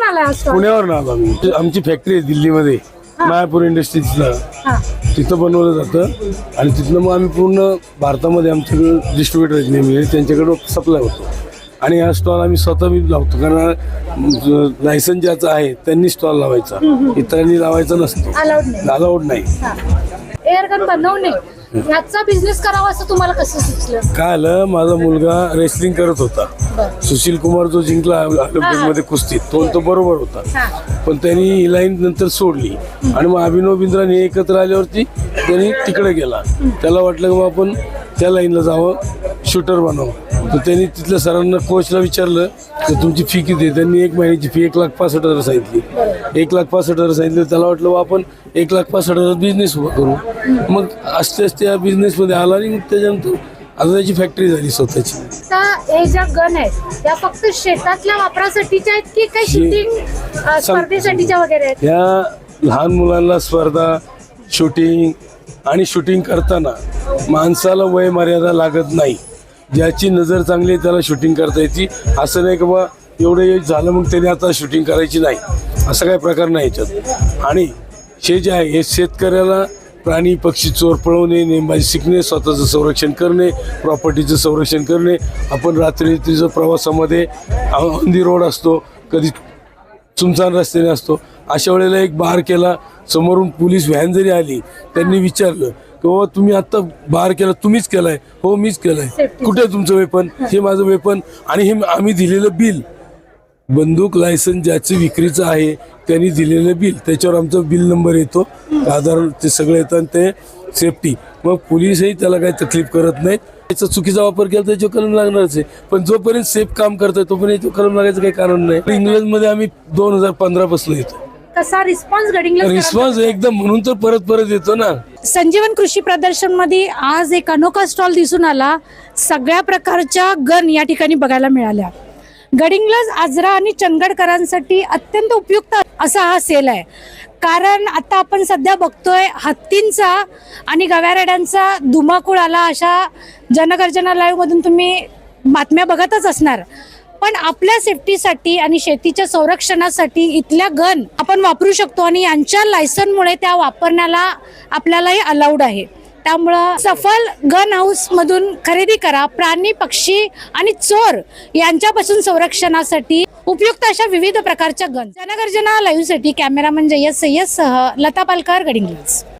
आला स्टॉल? पुण्यावर आलो आम्ही. आमची फॅक्टरी आहे दिल्लीमध्ये, मायापूर इंडस्ट्रीजला. तिथं बनवलं जातं आणि तिथनं मग आम्ही पूर्ण भारतामध्ये आमच्याकडे डिस्ट्रीब्युटर आहेत नेहमी, त्यांच्याकडे सप्लाय होतो. आणि हा स्टॉल आम्ही स्वतः मी लावतो, कारण लायसन ज्याचं आहे त्यांनी स्टॉल लावायचा, इतरांनी लावायचा नसतो, अलाउड नाही. एअर गन बनवणे याचा बिझनेस करावा असं तुम्हाला कसं सुचलं? काय आलं, माझा मुलगा रेसलिंग करत होता. सुशील कुमार जो जिंकला ऑलिम्पिकमध्ये कुस्तीत, तो बरोबर होता. पण त्यांनी ही लाईन नंतर सोडली आणि मग अभिनव बिंद्रा हे एकत्र आल्यावरती त्यांनी तिकडे गेला. त्याला वाटलं की आपण त्या लाईनला जावं, शूटर बनावं. तर त्यांनी तिथल्या सरांना, कोचला विचारलं की तुमची फी किती आहे? त्यांनी 1 महिन्याची फी 1,65,000 सांगितली. 1,65,000 सांगितलं. त्याला वाटलं आपण 1,65,000 बिझनेस उभा करू. मग असते असते या बिझनेसमध्ये आला आणि मग त्याच्यानंतर आता त्याची फॅक्टरी झाली स्वतःची. हे ज्या गन आहेत त्या फक्त शेतातल्या वापरासाठीच्या आहेत की काही शूटिंग स्पर्धेसाठीच्या वगैरे आहेत? या लहान मुलांना स्पर्धा, शूटिंग आणि शूटिंग करताना माणसाला वय मर्यादा लागत नाही. ज्याची नजर चांगली आहे त्याला शूटिंग करता येते. असं नाही की बा एवढं एज झालं मग त्याने आता शूटिंग करायची नाही, असा काही प्रकार नाही याच्यात. आणि हे जे आहे हे शेतकऱ्याला प्राणी पक्षी चोर पळवणे, नेमबाजी शिकणे, स्वतःचं संरक्षण करणे, प्रॉपर्टीचं संरक्षण करणे. आपण रात्रीचं प्रवासामध्ये ऑन दी रोड असतो, कधी सुनसान रस्त्याने असतो, अशा वेळेला एक बार केला, समोरून पोलीस व्हॅन जरी आली, त्यांनी विचारलं की बाबा तुम्ही आत्ता बार केला, तुम्हीच केलाय? हो मीच केलाय. कुठे तुमचं वेपन? हे माझं वेपन आणि हे आम्ही दिलेलं बिल, बंदूक लायसन ज्याचं विक्रीचं आहे त्यांनी दिलेलं बिल, त्याच्यावर आमचा बिल नंबर येतो, आधार ते सगळं येतं आणि ते सेफ्टी. मग पोलीसही त्याला काही तकलीफ करत नाहीत. त्याचा चुकीचा वापर केला तर कलम लागणारच आहे, पण जोपर्यंत सेफ काम करतोय तोपर्यंत कलम लागायचं काही कारण नाही. इंग्लंडमध्ये आम्ही 2015 पासून येतो. कसा रिस्पॉन्स गडिंगला? रिस्पॉन्स एकदम, म्हणून तर परत परत येतो ना. संजीवन कृषी प्रदर्शन मध्ये आज एक अनोखा स्टॉल दिसून आला. सगळ्या प्रकारच्या गन या ठिकाणी बघायला मिळाल्या. गडिंग्लज, आजरा आणि चंदगडकरांसाठी अत्यंत उपयुक्त असा हा सेल आहे. कारण आता आपण सध्या बघतोय हत्तींचा आणि गव्यारेड्यांचा धुमाकूळ आला, अशा जनगर्जना लाईव्ह मधून तुम्ही बातम्या बघतच असणार. पण आपल्या सेफ्टीसाठी आणि शेतीच्या संरक्षणासाठी इथल्या गन आपण वापरू शकतो आणि यांच्या लायसनमुळे त्या वापरण्याला आपल्यालाही अलाउड आहे. त्यामुळं सफल गन हाऊस मधून खरेदी करा. प्राणी, पक्षी आणि चोर यांच्यापासून संरक्षणासाठी उपयुक्त अशा विविध प्रकारच्या गन. जनगर्जना लाईव्ह साठी कॅमेरामन जयस सय्यद सह लता पालकर, गडिंग्लज.